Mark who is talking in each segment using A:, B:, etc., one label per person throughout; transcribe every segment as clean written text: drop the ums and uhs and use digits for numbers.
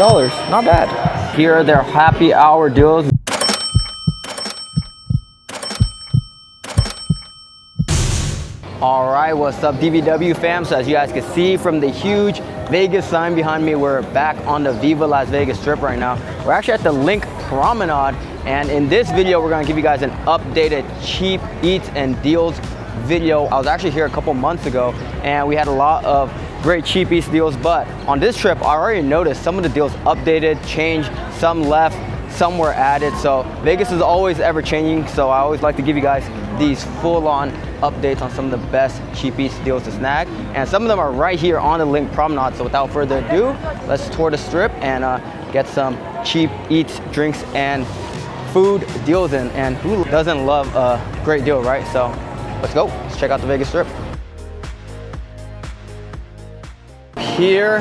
A: $5. Not bad. Here are their happy hour deals. All right, what's up, DVW fam? So as you guys can see from the huge Vegas sign behind me, we're back on the Viva Las Vegas Strip right now. We're actually at the LINQ Promenade, and in this video, we're gonna give you guys an updated cheap eats and deals video. I was actually here a couple months ago, and we had a lot of great cheap eats deals, but on this trip, I already noticed some of the deals updated, changed, some left, some were added. So Vegas is always ever changing, so I always like to give you guys these full-on updates on some of the best cheap eats deals to snag, and some of them are right here on the LINQ Promenade. So without further ado, let's tour the strip and get some cheap eats, drinks, and food deals in. And who doesn't love a great deal, right? So let's go. Let's check out the Vegas Strip. Here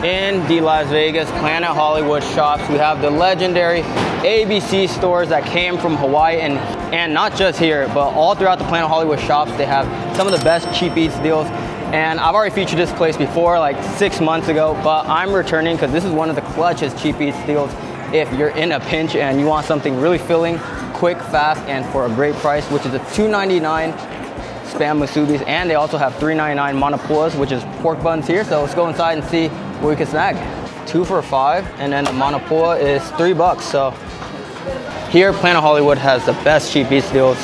A: in the Las Vegas Planet Hollywood shops, we have the legendary ABC stores that came from Hawaii, and not just here, but all throughout the Planet Hollywood shops. They have some of the best cheap eats deals, and I've already featured this place before, like 6 months ago, but I'm returning because this is one of the clutchest cheap eats deals if you're in a pinch and you want something really filling, quick, fast, and for a great price, which is a $2.99 Spam musubis, and they also have $3.99 manapuas, which is pork buns here. So let's go inside and see what we can snag. 2 for $5, and then the manapua is $3. So here, Planet Hollywood has the best cheap eats deals,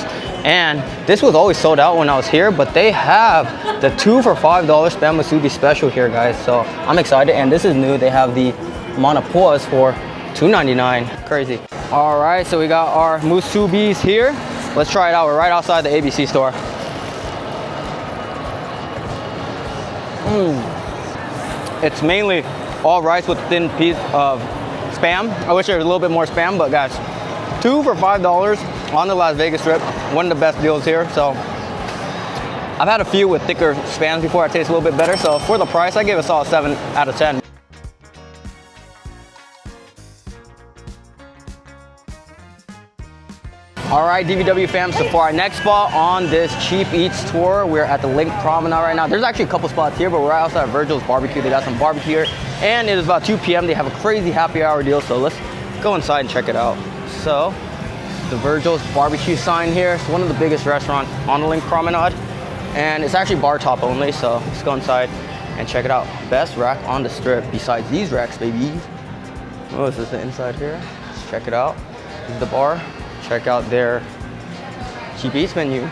A: and this was always sold out when I was here, but they have the 2 for $5 Spam musubi special here, guys. So I'm excited, and this is new. They have the manapuas for $2.99. Crazy. All right, so we got our musubis here. Let's try it out. We're right outside the ABC store. It's mainly all rice with a thin piece of Spam. I wish there was a little bit more Spam, but guys, 2 for $5 on the Las Vegas Strip. One of the best deals here. So I've had a few with thicker Spams before. It tastes a little bit better. So for the price, I give it a solid 7 out of 10. All right, DVW fam, so for our next spot on this cheap eats tour, we're at the LINQ Promenade right now. There's actually a couple spots here, but we're right outside Virgil's barbecue. They got some barbecue here, and it is about 2 p.m. They have a crazy happy hour deal, so let's go inside and check it out. So, the Virgil's barbecue sign here. It's one of the biggest restaurants on the LINQ Promenade, and it's actually bar top only, so let's go inside and check it out. Best rack on the strip besides these racks, baby. Oh, this is the inside here. Let's check it out. This is the bar. Check out their cheap eats menu.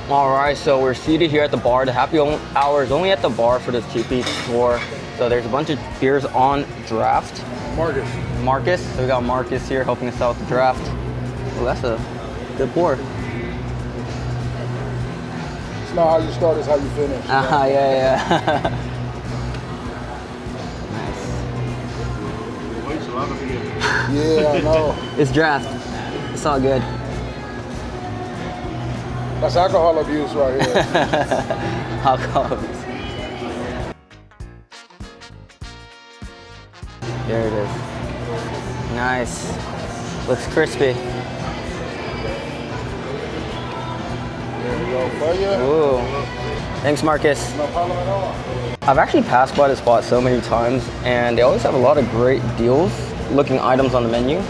A: All right, so we're seated here at the bar. The happy hour is only at the bar for this cheap eats tour. So there's a bunch of beers on draft. Marcus. So we got Marcus here helping us out with the draft. Oh, that's a good pour.
B: It's not how you start, it's how you finish.
A: Yeah.
B: Yeah, I know.
A: It's draft. It's all good.
B: That's alcohol abuse right here.
A: Alcohol abuse. There it is. Nice. Looks crispy.
B: There we go for you.
A: Ooh. Thanks, Marcus.
B: No problem at all.
A: I've actually passed by this spot so many times, and they always have a lot of great deals looking items on the menu,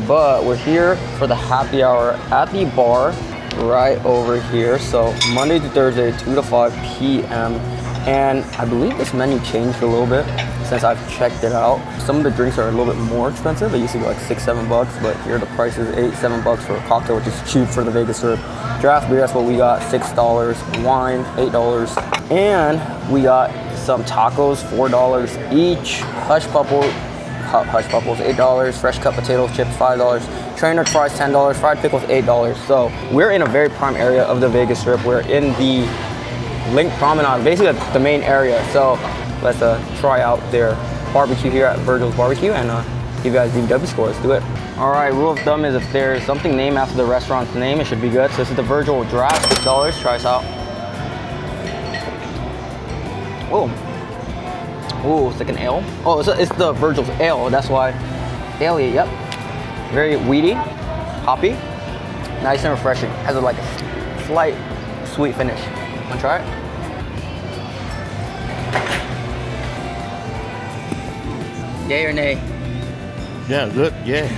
A: but we're here for the happy hour at the bar right over here. So Monday to Thursday, 2 to 5 p.m. and I believe this menu changed a little bit since I've checked it out. Some of the drinks are a little bit more expensive. They used to be like $6-7, but here the price is $8-7 for a cocktail, which is cheap for the Vegas Strip. Draft beer, that's what we got, $6. Wine, $8, and we got some tacos, $4 each. Hush Pupples, $8. Fresh cut potatoes, chips, $5. Trainer fries, $10. Fried pickles, $8. So we're in a very prime area of the Vegas Strip. We're in the LINQ Promenade, basically the main area. So let's try out their barbecue here at Virgil's Barbecue and give you guys DVW scores. Do it. All right, rule of thumb is if there's something named after the restaurant's name, it should be good. So this is the Virgil Draft, $6. Try this out. Oh, it's like an ale. Oh, it's the Virgil's ale. That's why. Ale, yep. Very weedy, hoppy, nice and refreshing. Has like a slight sweet finish. Wanna try it? Yay or nay?
C: Yeah, good. Yeah.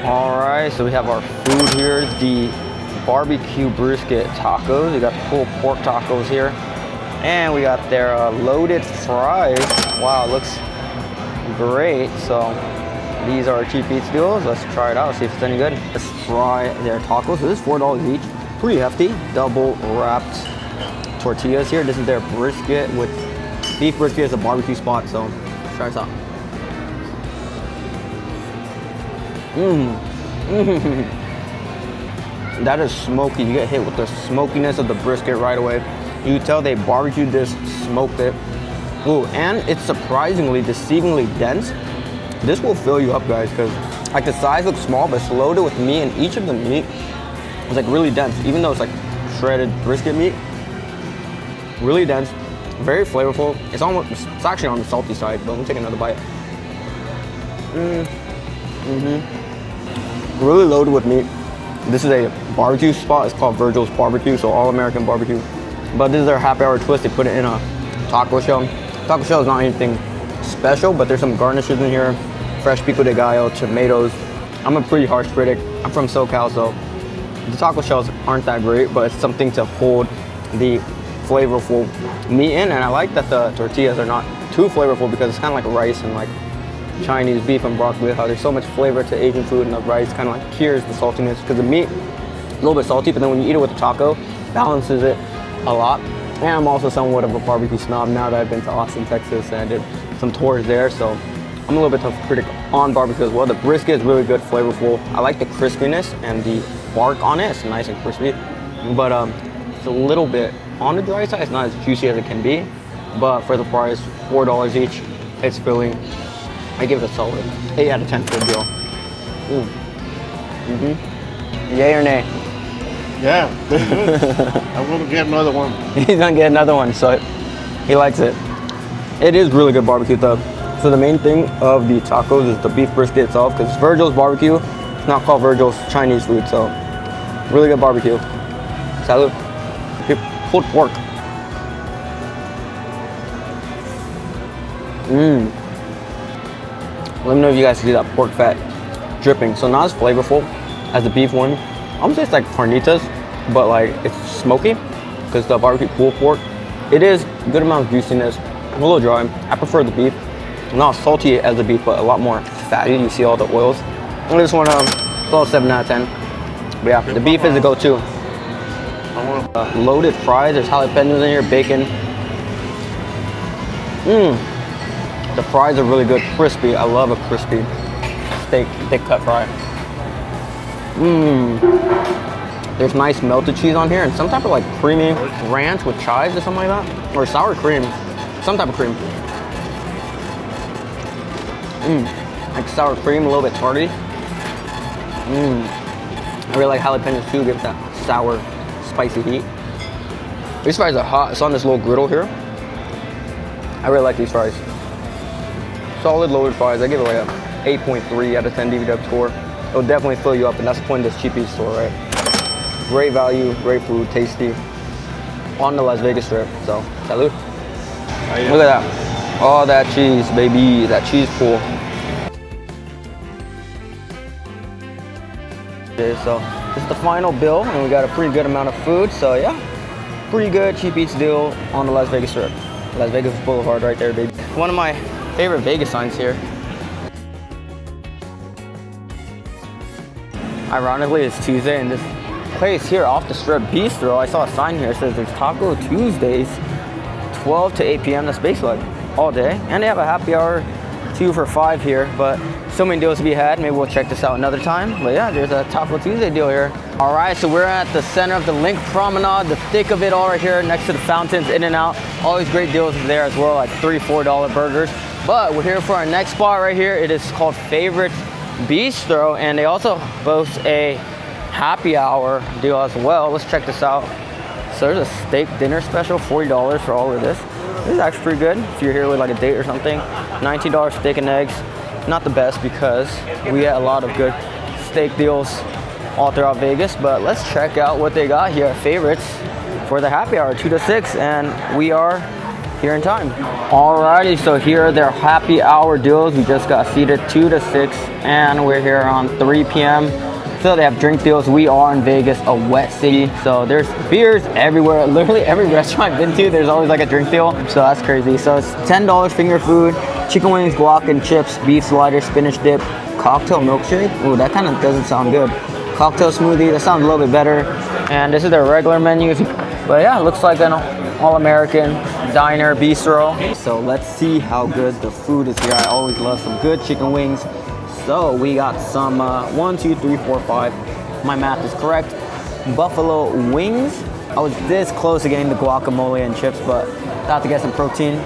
A: All right, so we have our food here. The barbecue brisket tacos. We got the pulled pork tacos here. And we got their loaded fries. Wow, looks great. So these are cheap eats deals. Let's try it out, see if it's any good. Let's try their tacos. So this is $4 each. Pretty hefty. Double wrapped tortillas here. This is their brisket with beef brisket is a barbecue spot. So let's try this out. That is smoky. You get hit with the smokiness of the brisket right away. You can tell they barbecued this, smoked it. Ooh, and it's surprisingly, deceivingly dense. This will fill you up, guys, because like the size looks small, but it's loaded with meat, and each of the meat is like really dense, even though it's like shredded brisket meat. Really dense, very flavorful. It's actually on the salty side, but let me take another bite. Really loaded with meat. This is a barbecue spot. It's called Virgil's Barbecue, so all American barbecue. But this is their happy hour twist. They put it in a taco shell. Taco shell is not anything special, but there's some garnishes in here. Fresh pico de gallo, tomatoes. I'm a pretty harsh critic. I'm from SoCal, so the taco shells aren't that great, but it's something to hold the flavorful meat in. And I like that the tortillas are not too flavorful because it's kind of like rice and like Chinese beef and broccoli, how there's so much flavor to Asian food, and the rice kind of like cures the saltiness because the meat a little bit salty, but then when you eat it with the taco, balances it a lot. And I'm also somewhat of a barbecue snob now that I've been to Austin, Texas, and I did some tours there, so I'm a little bit of a critic on barbecue as well. The brisket is really good, flavorful. I like the crispiness and the bark on it. It's nice and crispy, but it's a little bit on the dry side. It's not as juicy as it can be, but for the price, $4 each, it's filling. I give it a solid 8 out of 10 for a deal. Yay or nay?
C: Yeah, good, good. I'm gonna get another one.
A: He's gonna get another one, so he likes it. It is really good barbecue though. So the main thing of the tacos is the beef brisket itself, because it's Virgil's Barbecue. It's not called Virgil's Chinese food, so really good barbecue. Salud. Pulled pork. Let me know if you guys see that pork fat dripping. So not as flavorful as the beef one. I'm gonna say it's like carnitas, but like it's smoky because the barbecue pulled pork. It is a good amount of juiciness, a little dry. I prefer the beef. Not as salty as the beef, but a lot more fatty. You see all the oils. And this one, it's all 7 out of 10. But yeah, the beef is a go-to. Loaded fries. There's jalapenos in here, bacon. The fries are really good, crispy. I love a crispy steak, thick cut fry. There's nice melted cheese on here and some type of like creamy ranch with chives or something like that. Or sour cream, some type of cream. Like sour cream, a little bit tarty. I really like jalapenos too, gives that sour, spicy heat. These fries are hot. It's on this little griddle here. I really like these fries. Solid loaded fries. I give it like a 8.3 out of 10 DVW score. It'll definitely fill you up, and that's the point of this cheap eat store, right? Great value, great food, tasty. On the Las Vegas Strip. So, salud. Look at that. All that cheese, baby. That cheese pool. Okay, so this is the final bill, and we got a pretty good amount of food. So yeah, pretty good cheap eats deal on the Las Vegas Strip. Las Vegas Boulevard right there, baby. One of my favorite Vegas signs here. Ironically, it's Tuesday, and this place here off the Strip, Bistro, I saw a sign here that says there's Taco Tuesdays, 12 to 8 p.m. That's basically like all day. And they have a happy hour, 2 for $5 here, but so many deals to be had. Maybe we'll check this out another time. But yeah, there's a Taco Tuesday deal here. All right, so we're at the center of the LINQ Promenade, the thick of it all right here, next to the fountains, in and out. All these great deals there as well, like $3, $4 burgers. But we're here for our next spot right here. It is called Favorite Bistro, and they also boast a happy hour deal as well. Let's check this out. So there's a steak dinner special, $40 for all of this. This is actually pretty good if you're here with like a date or something. $19 steak and eggs. Not the best because we get a lot of good steak deals all throughout Vegas, but let's check out what they got here at Favorites for the happy hour, 2 to 6, and we are here in time. Alrighty, so here are their happy hour deals. We just got seated 2 to 6 and we're here around 3 p.m. So they have drink deals. We are in Vegas, a wet city. So there's beers everywhere. Literally every restaurant I've been to, there's always like a drink deal. So that's crazy. So it's $10 finger food, chicken wings, guac and chips, beef sliders, spinach dip, cocktail milkshake. Ooh, that kind of doesn't sound good. Cocktail smoothie, that sounds a little bit better. And this is their regular menu. But yeah, it looks like an all-American diner, bistro. So let's see how good the food is here. I always love some good chicken wings. So we got some 1, 2, 3, 4, 5. My math is correct. Buffalo wings. I was this close to getting the guacamole and chips, but thought to get some protein.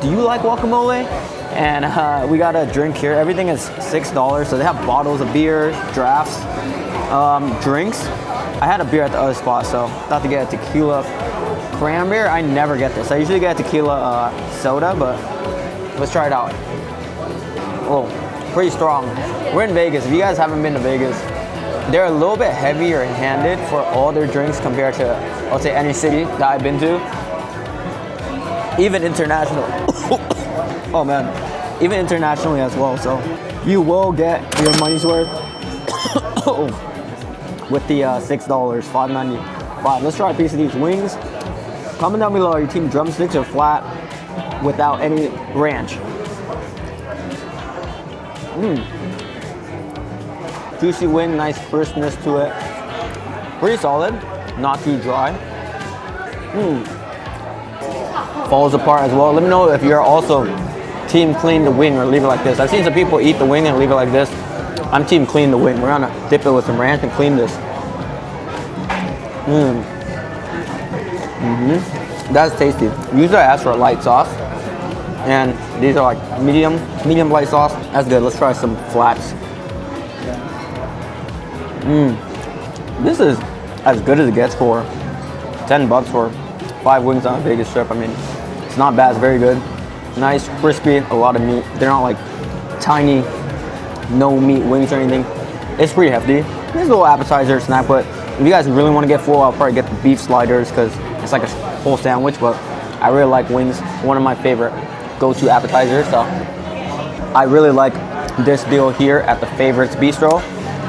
A: Do you like guacamole? And we got a drink here. Everything is $6. So they have bottles of beer, drafts, drinks. I had a beer at the other spot, so thought to get a tequila cranberry. I never get this. I usually get a tequila soda, but let's try it out. Oh. Pretty strong. We're in Vegas. If you guys haven't been to Vegas, they're a little bit heavier handed for all their drinks compared to, I'll say, any city that I've been to. Even international. Oh man, even internationally as well. So you will get your money's worth with the $6, $5.95. Let's try a piece of these wings. Comment down below, are your team drumsticks or flat without any ranch? Juicy wing, nice crispness to it. Pretty solid, not too dry. Falls apart as well. Let me know if you're also team clean the wing or leave it like this. I've seen some people eat the wing and leave it like this. I'm team clean the wing. We're gonna dip it with some ranch and clean this. That's tasty. Usually I ask for a light sauce. And these are like medium light sauce. That's good. Let's try some flats. This is as good as it gets for $10 for 5 wings on a Vegas Strip. I mean, it's not bad. It's very good. Nice, crispy, a lot of meat. They're not like tiny, no meat wings or anything. It's pretty hefty. This is a little appetizer snack, but if you guys really want to get full, I'll probably get the beef sliders because it's like a whole sandwich. But I really like wings. One of my favorite go-to appetizers. So I really like this deal here at the Favorites Bistro.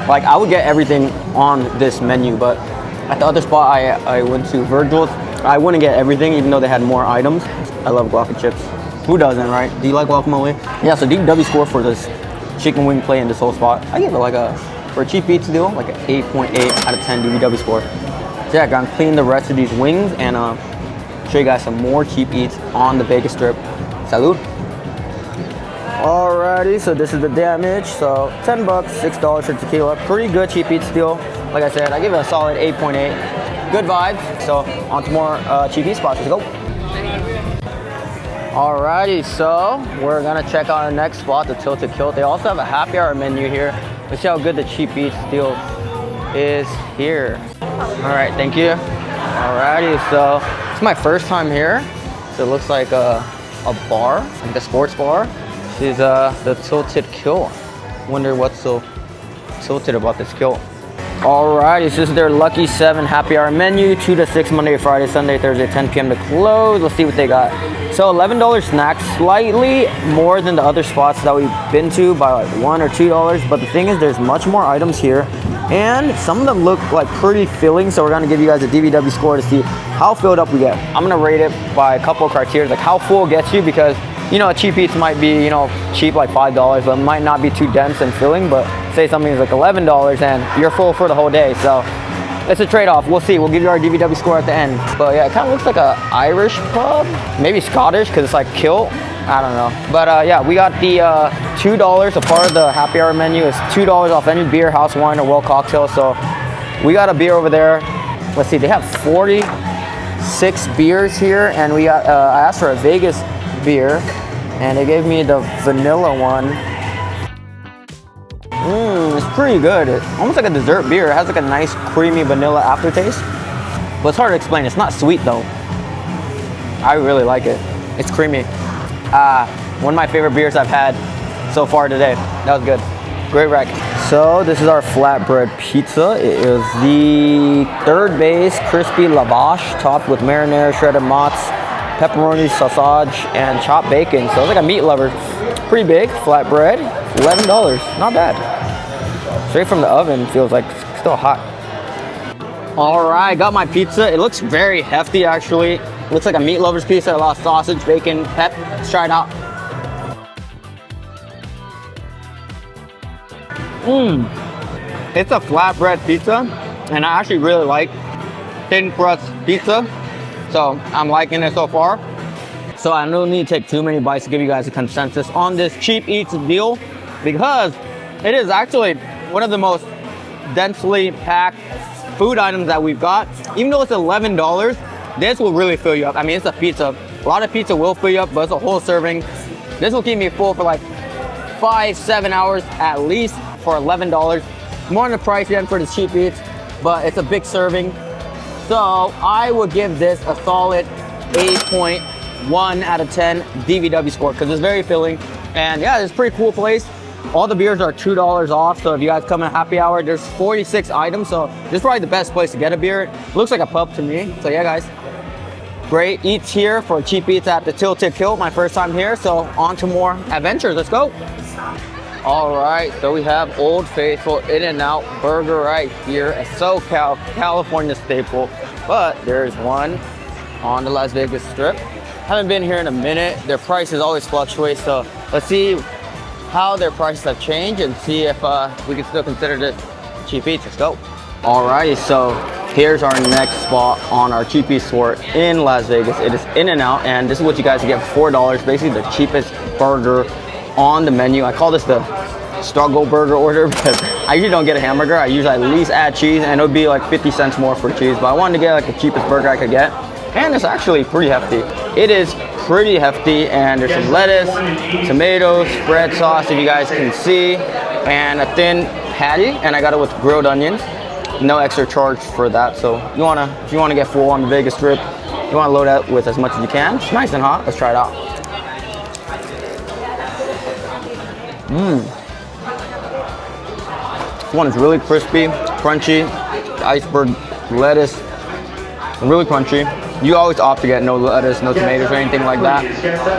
A: Like I would get everything on this menu, but at the other spot I went to Virgil's, I wouldn't get everything even though they had more items. I love guac and chips. Who doesn't, right? Do you like guacamole? Yeah, so DVW score for this chicken wing play in this whole spot, I give it like for a cheap eats deal, like an 8.8 out of 10 DVW score. So yeah, gonna clean the rest of these wings and show you guys some more cheap eats on the Vegas Strip. Salud. Alrighty, so this is the damage. So $10, $6 for tequila. Pretty good cheap eats deal. Like I said, I give it a solid 8.8. Good vibes. So on to more cheap eat spots. Let's go. Alrighty, so we're gonna check out our next spot, the Tilted Kilt. They also have a happy hour menu here. Let's see how good the cheap eats deal is here. Alright, thank you. Alrighty, so it's my first time here. So it looks like a bar, like a sports bar. This is the Tilted Kilt. Wonder what's so tilted about this kilt. Alrighty, so this is their Lucky 7 happy hour menu, 2 to 6 Monday, Friday, Sunday, Thursday, 10 p.m. to close. Let's see what they got. So $11 snacks, slightly more than the other spots that we've been to by like $1 or $2. But the thing is, there's much more items here, and some of them look like pretty filling. So we're gonna give you guys a DVW score to see how filled up we get. I'm gonna rate it by a couple of criteria, like how full it gets you, because you know, cheap eats might be, you know, cheap like $5, but it might not be too dense and filling. But say something is like $11 and you're full for the whole day. So it's a trade-off. We'll see. We'll give you our DVW score at the end. But yeah, it kind of looks like a Irish pub, maybe Scottish because it's like Kilt. I don't know. But yeah, we got the $2. A part of the happy hour menu is $2 off any beer, house wine, or well cocktail. So we got a beer over there. Let's see, they have 46 beers here, and we got. I asked for a Vegas beer, and they gave me the vanilla one. It's pretty good. It's almost like a dessert beer. It has like a nice creamy vanilla aftertaste, but it's hard to explain. It's not sweet though. I really like it. It's creamy. One of my favorite beers I've had so far today. That was good. Great rec. So this is our flatbread pizza. It is the third base crispy lavash topped with marinara, shredded mozz, pepperoni, sausage, and chopped bacon. So it's like a meat lover. Pretty big, flatbread, $11. Not bad. Straight from the oven, feels like still hot. All right, got my pizza. It looks very hefty, actually. Looks like a meat lover's pizza. A lot of sausage, bacon, pep. Let's try it out. It's a flatbread pizza, and I actually really like thin crust pizza. So I'm liking it so far. So I don't need to take too many bites to give you guys a consensus on this cheap eats deal, because it is actually one of the most densely packed food items that we've got. Even though it's $11, this will really fill you up. I mean, it's a pizza. A lot of pizza will fill you up, but it's a whole serving. This will keep me full for like 5-7 hours at least for $11. More on the price end for the cheap eats, but it's a big serving. So I would give this a solid 8.1 out of 10 DVW score, because it's very filling. And yeah, it's a pretty cool place. All the beers are $2 off, so if you guys come in happy hour, there's 46 items, so this is probably the best place to get a beer. It looks like a pub to me. So yeah, guys, great eats here for cheap eats at the Tilted Kilt. My first time here, so on to more adventures. Let's go. All right, so we have Old Faithful In-N-Out Burger right here, a SoCal, California staple, but there's one on the Las Vegas Strip. Haven't been here in a minute. Their prices always fluctuate, so let's see how their prices have changed and see if we can still consider this cheap eats. Let's go. Alrighty, so here's our next spot on our cheap eats tour in Las Vegas. It is In-N-Out, and this is what you guys get for $4. Basically the cheapest burger on the menu. I call this the struggle burger order because I usually don't get a hamburger. I usually at least add cheese, and it would be like 50 cents more for cheese, but I wanted to get like the cheapest burger I could get. And it's actually pretty hefty. It is pretty hefty, and there's some lettuce, tomatoes, spread sauce, if you guys can see, and a thin patty, and I got it with grilled onions. No extra charge for that. So if you wanna get full on the Vegas Strip, you wanna load up with as much as you can. It's nice and hot. Let's try it out. This one is really crispy, crunchy. The iceberg lettuce, really crunchy. You always opt to get no lettuce, no tomatoes, or anything like that.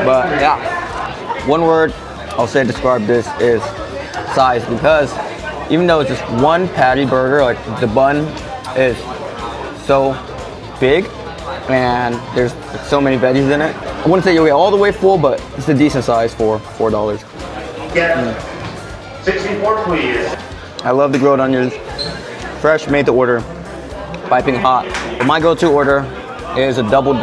A: But yeah, one word I'll say to describe this is size, because even though it's just one patty burger, like the bun is so big and there's so many veggies in it. I wouldn't say you'll get all the way full, but it's a decent size for $4.
D: 64, please.
A: I love the grilled onions. Fresh, made to order, piping hot. But my go-to order is a double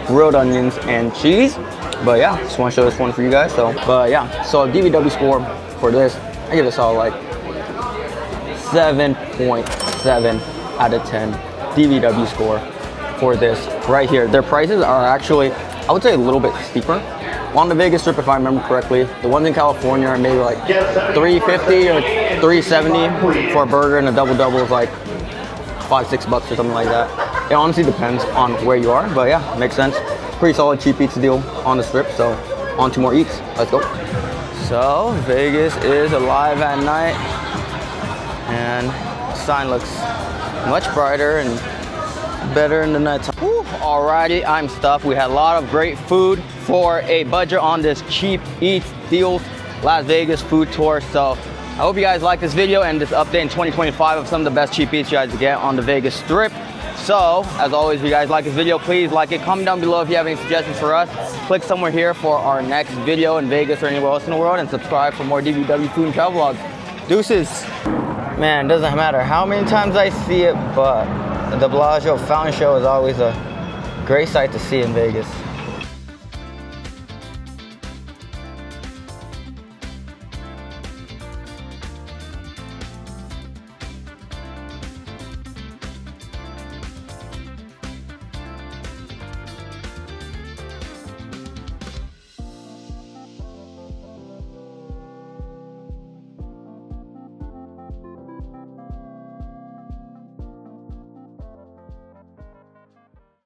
A: grilled onions and cheese. But yeah, just want to show this one for you guys. So, but yeah, so a DVW score for this, I give this all like 7.7 out of 10 DVW score for this right here. Their prices are actually, I would say, a little bit steeper on the Vegas Strip, if I remember correctly. The ones in California are maybe like $3.50 or $3.70 for a burger, and a double is like $5-6 or something like that. It honestly depends on where you are, but yeah, makes sense. Pretty solid cheap eats deal on the Strip, so on to more eats. Let's go. So Vegas is alive at night, and the sign looks much brighter and better in the nighttime. Alrighty, I'm stuffed. We had a lot of great food for a budget on this cheap eats deals Las Vegas food tour. So I hope you guys like this video and this update in 2025 of some of the best cheap eats you guys get on the Vegas Strip. So as always, if you guys like this video, please like it. Comment down below if you have any suggestions for us. Click somewhere here for our next video in Vegas or anywhere else in the world, and subscribe for more DVW food and travel vlogs. Deuces. Man, it doesn't matter how many times I see it, but the Bellagio Fountain Show is always a great sight to see in Vegas.